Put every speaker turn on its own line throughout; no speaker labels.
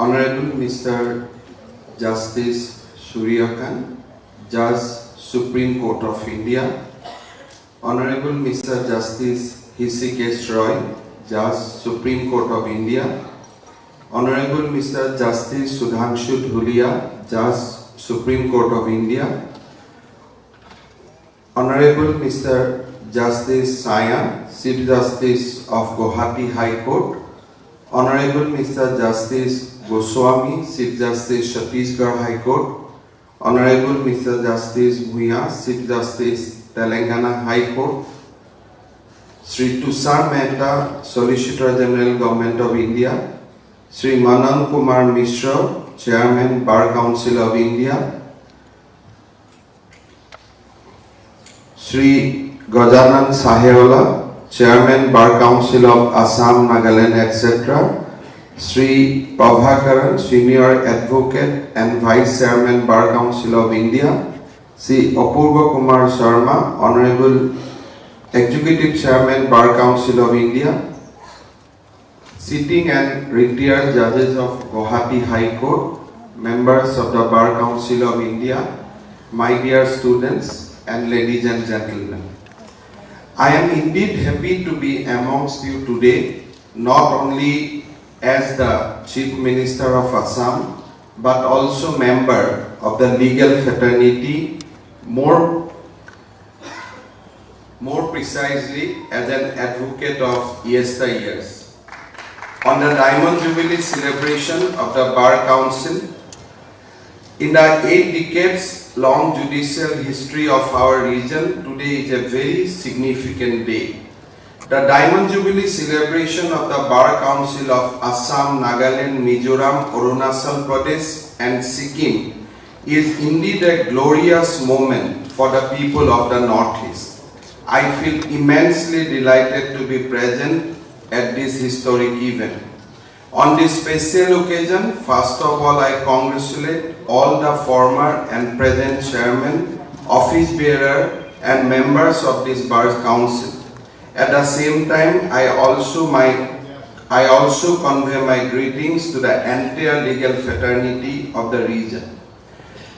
Honorable Mr. Justice Surya Khan, Judge, Supreme Court of India, Honorable Mr. Justice Hrishikesh Roy, Judge, Supreme Court of India, Honorable Mr. Justice Sudhanshu Dhulia, Judge, Supreme Court of India, Honorable Mr. Justice Saya, Chief Justice of Guwahati High Court, Honorable Mr. Justice Goswami, Chief Justice Chhattisgarh High Court, Honorable Mr. Justice Bhuiya, Chief Justice Telangana High Court, Sri Tushar Mehta, Solicitor General Government of India, Sri Manan Kumar Mishra, Chairman Bar Council of India, Sri Gajanan Saheola, Chairman Bar Council of Assam, Nagaland, etc., Sri Prabhakaran, Senior Advocate and Vice Chairman Bar Council of India, Sri Apurva Kumar Sharma, Honorable Executive Chairman Bar Council of India, sitting and retired judges of Guwahati High Court, members of the Bar Council of India, my dear students and ladies and gentlemen. I am indeed happy to be amongst you today, not only as the Chief Minister of Assam, but also member of the legal fraternity, more precisely as an advocate of yesteryears. On the Diamond Jubilee celebration of the Bar Council, in the 8 decades long judicial history of our region, today is a very significant day. The Diamond Jubilee celebration of the Bar Council of Assam, Nagaland, Mizoram, Arunachal Pradesh and Sikkim is indeed a glorious moment for the people of the Northeast. I feel immensely delighted to be present at this historic event. On this special occasion, first of all, I congratulate all the former and present chairmen, office bearer and members of this Bar Council. At the same time, I also convey my greetings to the entire legal fraternity of the region.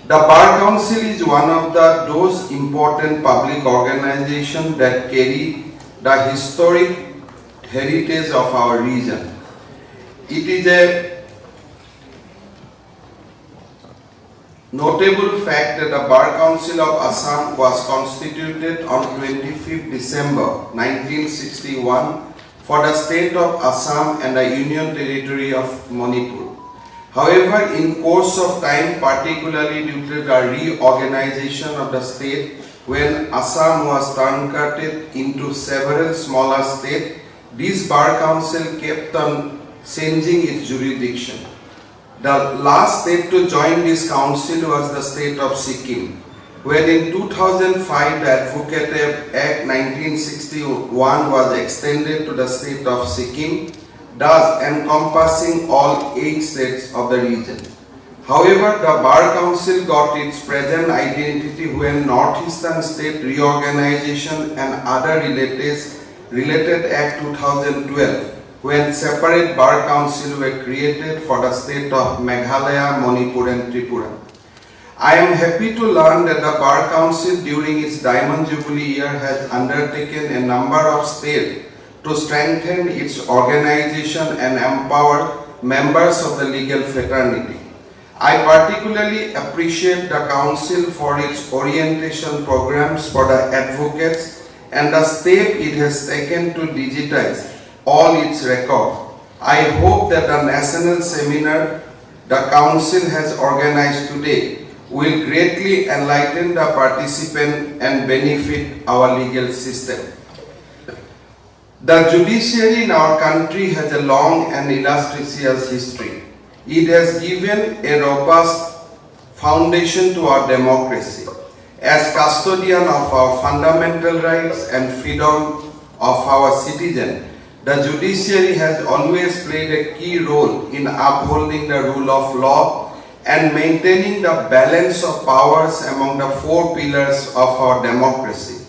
The Bar Council is one of those important public organizations that carry the historic heritage of our region. It is a notable fact that the Bar Council of Assam was constituted on 25th December 1961 for the state of Assam and the Union Territory of Manipur. However, in course of time, particularly due to the reorganization of the state, when Assam was truncated into several smaller states, this Bar Council kept on changing its jurisdiction. The last state to join this council was the state of Sikkim, when in 2005 the Advocate Act 1961 was extended to the state of Sikkim, thus encompassing all 8 states of the region. However, the Bar Council got its present identity when Northeastern State Reorganization and other related Act 2012, when separate Bar Council were created for the state of Meghalaya, Manipur and Tripura. I am happy to learn that the Bar Council during its Diamond Jubilee year has undertaken a number of steps to strengthen its organization and empower members of the legal fraternity. I particularly appreciate the Council for its orientation programs for the advocates and the step it has taken to digitize all its records. I hope that the national seminar the Council has organized today will greatly enlighten the participant and benefit our legal system. The judiciary in our country has a long and illustrious history. It has given a robust foundation to our democracy. As custodian of our fundamental rights and freedom of our citizens, the judiciary has always played a key role in upholding the rule of law and maintaining the balance of powers among the 4 pillars of our democracy.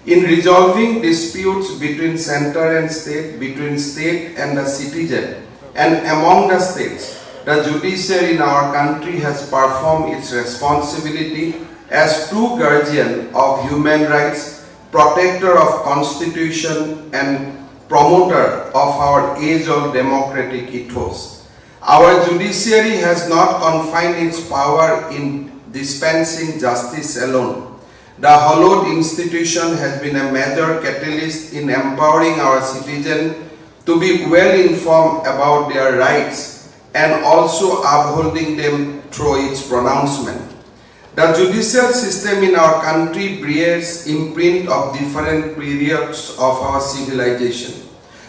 In resolving disputes between center and state, between state and the citizen, and among the states, the judiciary in our country has performed its responsibility as true guardian of human rights, protector of constitution and promoter of our age-old democratic ethos. Our judiciary has not confined its power in dispensing justice alone. The hallowed institution has been a major catalyst in empowering our citizens to be well informed about their rights and also upholding them through its pronouncement. The judicial system in our country bears imprint of different periods of our civilization,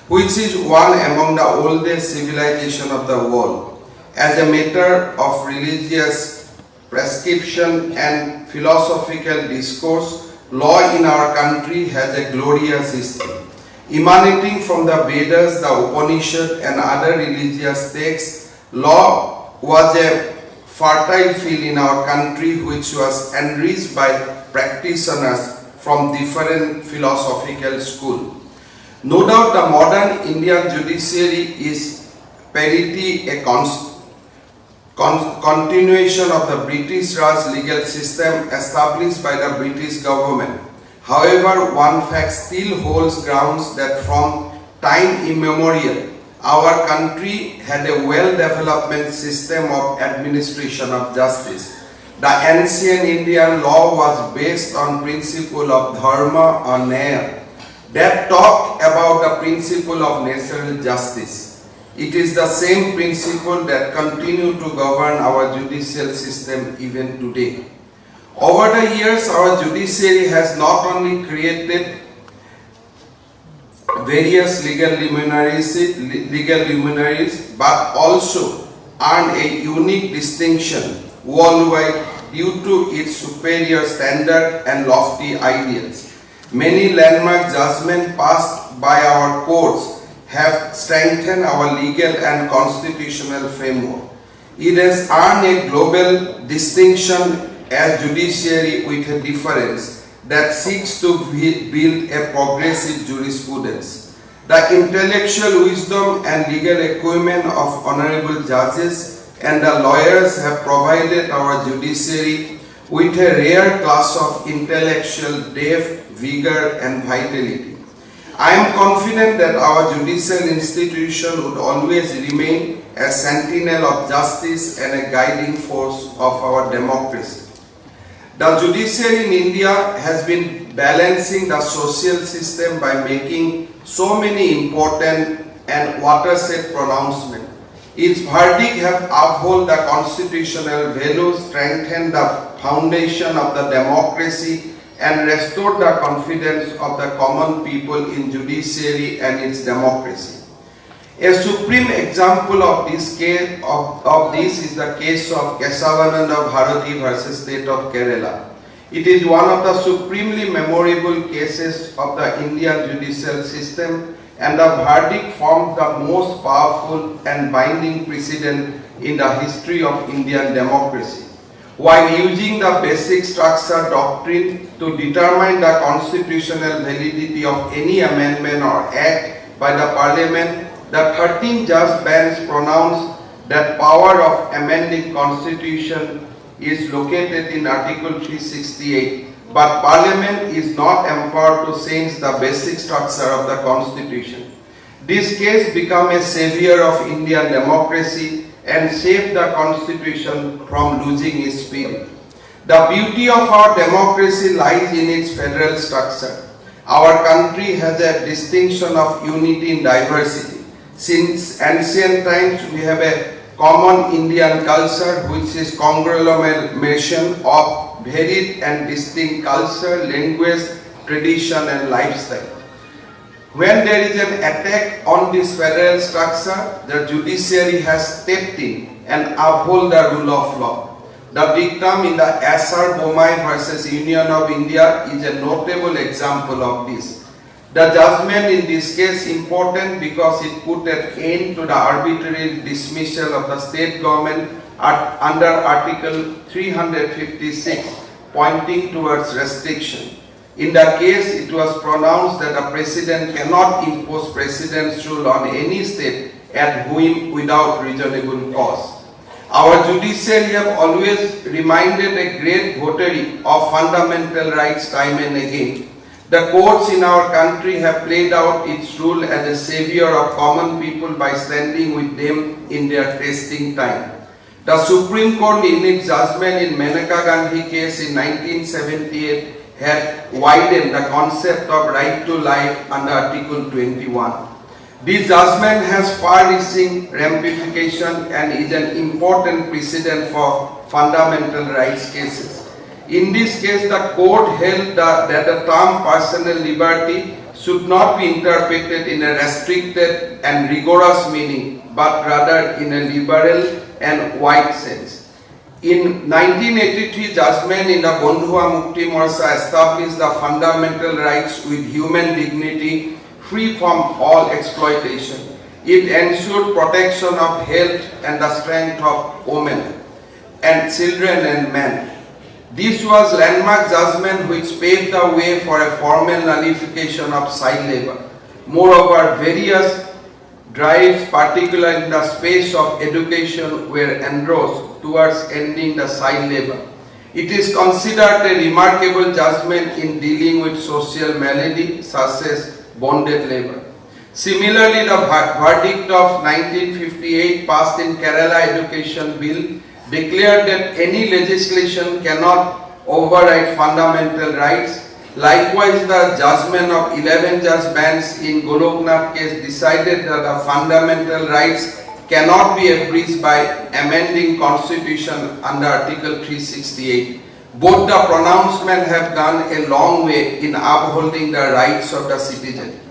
which is one among the oldest civilizations of the world. As a matter of religious prescription and philosophical discourse, law in our country has a glorious history. Emanating from the Vedas, the Upanishads and other religious texts, law was a fertile field in our country which was enriched by practitioners from different philosophical schools. No doubt the modern Indian judiciary is parity a continuation of the British Raj legal system established by the British government. However, one fact still holds grounds that from time immemorial, our country had a well-developed system of administration of justice. The ancient Indian law was based on principle of dharma or nyaya that talked about the principle of natural justice. It is the same principle that continue to govern our judicial system even today. Over the years, our judiciary has not only created various legal luminaries but also earned a unique distinction worldwide due to its superior standard and lofty ideals. Many landmark judgments passed by our courts have strengthened our legal and constitutional framework. It has earned a global distinction as judiciary with a difference that seeks to build a progressive jurisprudence. The intellectual wisdom and legal acumen of honorable judges and the lawyers have provided our judiciary with a rare class of intellectual depth, vigor and vitality. I am confident that our judicial institution would always remain a sentinel of justice and a guiding force of our democracy. The judiciary in India has been balancing the social system by making so many important and watershed pronouncements. Its verdict have upheld the constitutional values, strengthened the foundation of the democracy and restored the confidence of the common people in judiciary and its democracy. A supreme example of this is the case of Kesavananda Bharati versus State of Kerala. It is one of the supremely memorable cases of the Indian judicial system, and the verdict formed the most powerful and binding precedent in the history of Indian democracy. While using the basic structure doctrine to determine the constitutional validity of any amendment or act by the Parliament, the 13 judge bench pronounced that power of amending constitution is located in Article 368, but Parliament is not empowered to change the basic structure of the constitution. This case became a savior of Indian democracy and saved the constitution from losing its spirit. The beauty of our democracy lies in its federal structure. Our country has a distinction of unity in diversity. Since ancient times, we have a common Indian culture which is conglomeration of varied and distinct culture, language, tradition and lifestyle. When there is an attack on this federal structure, the judiciary has stepped in and upheld the rule of law. The dictum in the SR Bomai versus Union of India is a notable example of this. The judgment in this case is important because it put an end to the arbitrary dismissal of the state government under Article 356, pointing towards restriction. In the case, it was pronounced that the President cannot impose President's rule on any state at whim without reasonable cause. Our judiciary have always reminded a great votary of fundamental rights time and again. The courts in our country have played out its role as a savior of common people by standing with them in their testing time. The Supreme Court in its judgment in Maneka Gandhi case in 1978 had widened the concept of right to life under Article 21. This judgment has far-reaching ramifications and is an important precedent for fundamental rights cases. In this case, the court held that the term personal liberty should not be interpreted in a restricted and rigorous meaning, but rather in a liberal and wide sense. In 1983 judgment in the Bondhua Mukti Morcha established the fundamental rights with human dignity free from all exploitation. It ensured protection of health and the strength of women and children and men. This was landmark judgment which paved the way for a formal nullification of child labor. Moreover, various drives, particularly in the space of education, were endorsed towards ending the child labor. It is considered a remarkable judgment in dealing with social malady such as bonded labor. Similarly, the verdict of 1958 passed in Kerala Education Bill declared that any legislation cannot override fundamental rights. Likewise, the judgment of 11 judge bench in Goloknath case decided that the fundamental rights cannot be abridged by amending Constitution under Article 368. Both the pronouncements have gone a long way in upholding the rights of the citizen.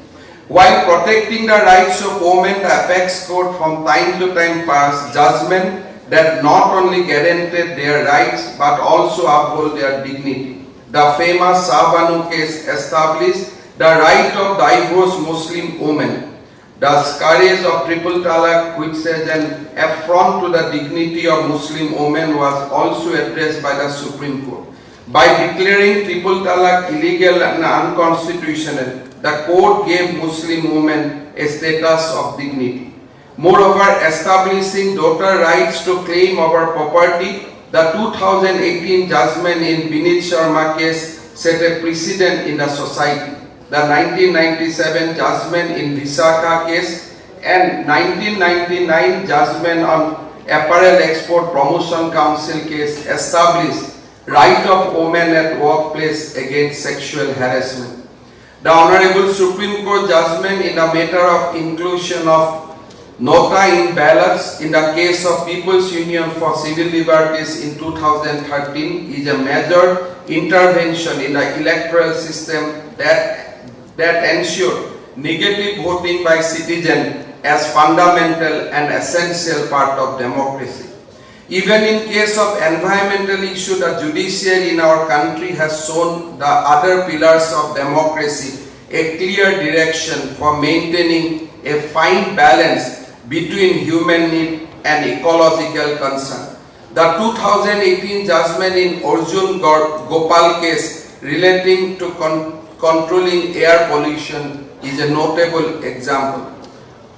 While protecting the rights of women, the Apex Court from time to time passed judgment that not only guaranteed their rights but also uphold their dignity. The famous Shahbanu case established the right of divorced Muslim women. The scourge of triple talaq, which is an affront to the dignity of Muslim women, was also addressed by the Supreme Court. By declaring triple talaq illegal and unconstitutional, the court gave Muslim women a status of dignity. Moreover, establishing daughter rights to claim over property, the 2018 judgment in Binit Sharma case set a precedent in the society. The 1997 judgment in Visakha case and 1999 judgment on Apparel Export Promotion Council case established right of women at workplace against sexual harassment. The Honorable Supreme Court judgment in the matter of inclusion of Nota in ballots in the case of People's Union for Civil Liberties in 2013 is a major intervention in the electoral system that ensured negative voting by citizens as fundamental and essential part of democracy. Even in case of environmental issue, the judiciary in our country has shown the other pillars of democracy a clear direction for maintaining a fine balance between human need and ecological concern. The 2018 judgment in Arjun Gopal case relating to controlling air pollution is a notable example.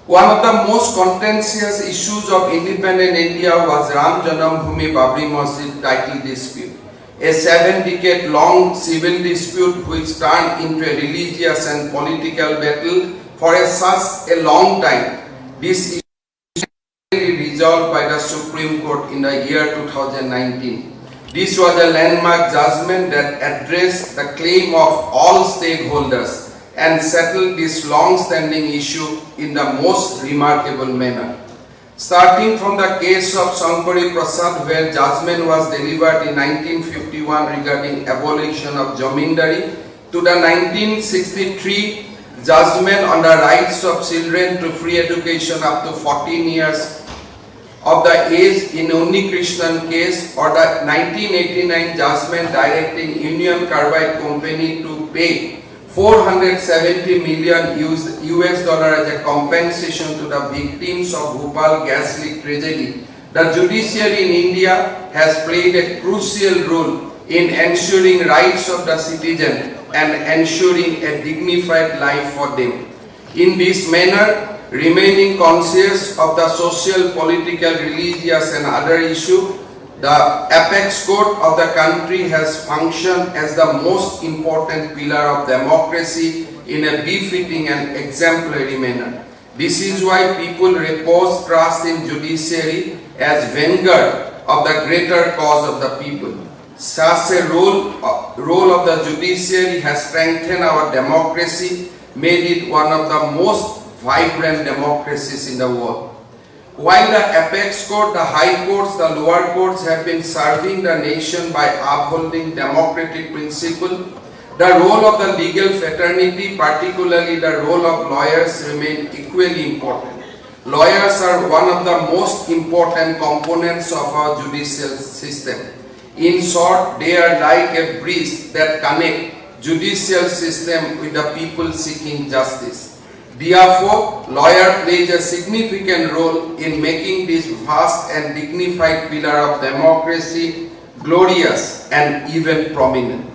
One of the most contentious issues of independent India was Ram Janambhoomi Babri Masjid title dispute, a 7-decade-long civil dispute which turned into a religious and political battle for such a long time. This issue was resolved by the Supreme Court in the year 2019. This was a landmark judgment that addressed the claim of all stakeholders and settled this long-standing issue in the most remarkable manner. Starting from the case of Shankari Prasad, where judgment was delivered in 1951 regarding abolition of Jamindari, to the 1963 judgment on the rights of children to free education up to 14 years of the age in Unni Krishnan case, or the 1989 judgment directing Union Carbide Company to pay $470 million US as a compensation to the victims of Bhopal gas leak tragedy. The judiciary in India has played a crucial role in ensuring rights of the citizen and ensuring a dignified life for them. In this manner, remaining conscious of the social, political, religious and other issues, the apex court of the country has functioned as the most important pillar of democracy in a befitting and exemplary manner. This is why people repose trust in judiciary as vanguard of the greater cause of the people. Such a role of the judiciary has strengthened our democracy, made it one of the most vibrant democracies in the world. While the apex court, the high courts, the lower courts have been serving the nation by upholding democratic principles, the role of the legal fraternity, particularly the role of lawyers, remain equally important. Lawyers are one of the most important components of our judicial system. In short, they are like a bridge that connects judicial system with the people seeking justice. Therefore, lawyer plays a significant role in making this vast and dignified pillar of democracy glorious and even prominent.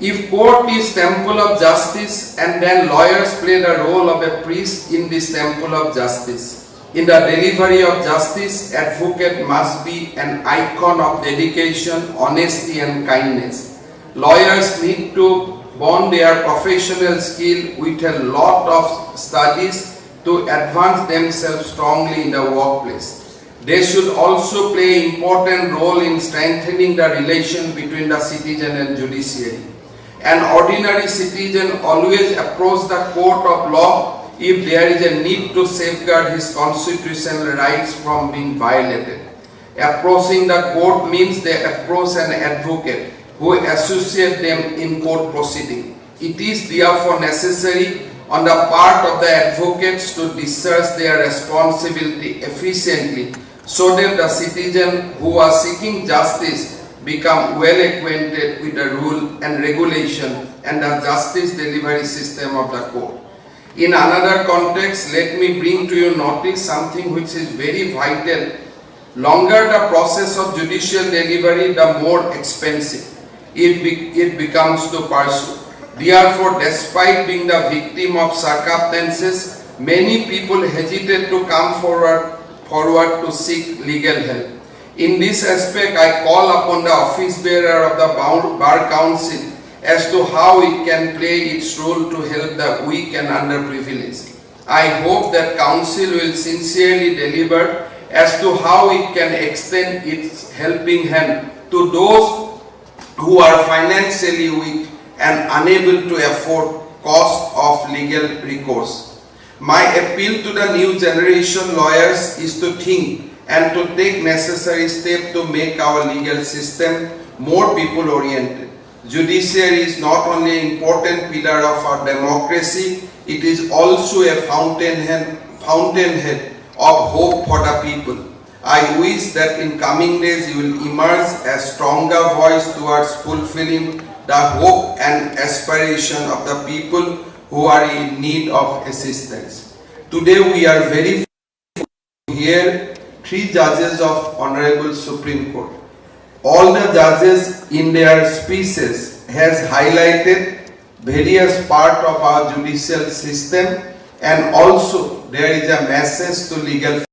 If court is temple of justice, and then lawyers play the role of a priest in this temple of justice. In the delivery of justice, advocate must be an icon of dedication, honesty and kindness. Lawyers need to bond their professional skill with a lot of studies to advance themselves strongly in the workplace. They should also play an important role in strengthening the relation between the citizen and judiciary. An ordinary citizen always approaches the court of law if there is a need to safeguard his constitutional rights from being violated. Approaching the court means they approach an advocate who associate them in court proceeding. It is therefore necessary on the part of the advocates to discharge their responsibility efficiently so that the citizens who are seeking justice become well acquainted with the rule and regulation and the justice delivery system of the court. In another context, let me bring to your notice something which is very vital. Longer the process of judicial delivery, the more expensive it becomes to pursue. Therefore, despite being the victim of circumstances, many people hesitate to come forward to seek legal help. In this aspect, I call upon the office bearer of the Bar Council as to how it can play its role to help the weak and underprivileged. I hope that Council will sincerely deliver as to how it can extend its helping hand to those who are financially weak and unable to afford cost of legal recourse. My appeal to the new generation lawyers is to think and to take necessary steps to make our legal system more people-oriented. Judiciary is not only an important pillar of our democracy, it is also a fountainhead of hope for the people. I wish that in coming days you will emerge a stronger voice towards fulfilling the hope and aspiration of the people who are in need of assistance. Today we are very fortunate to hear 3 judges of Honorable Supreme Court. All the judges in their speeches has highlighted various parts of our judicial system, and also there is a message to legal